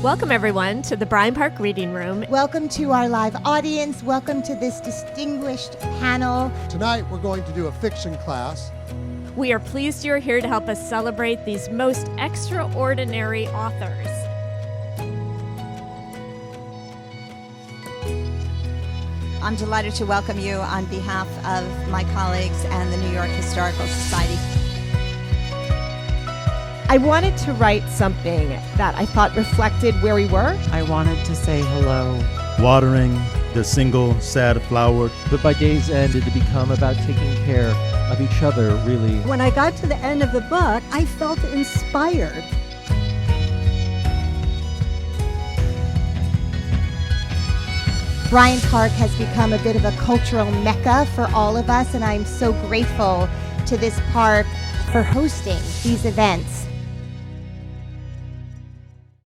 Welcome, everyone, to the Bryant Park Reading Room. Welcome to our live audience. Welcome to this distinguished panel. Tonight, we're going to do a fiction class. We are pleased you're here to help us celebrate these most extraordinary authors. I'm delighted to welcome you on behalf of my colleagues and the New York Historical Society. I wanted to write something that I thought reflected where we were. I wanted to say hello. Watering the single sad flower. But by day's end, it had become about taking care of each other, really. When I got to the end of the book, I felt inspired. Bryant Park has become a bit of a cultural mecca for all of us, and I'm so grateful to this park for hosting these events.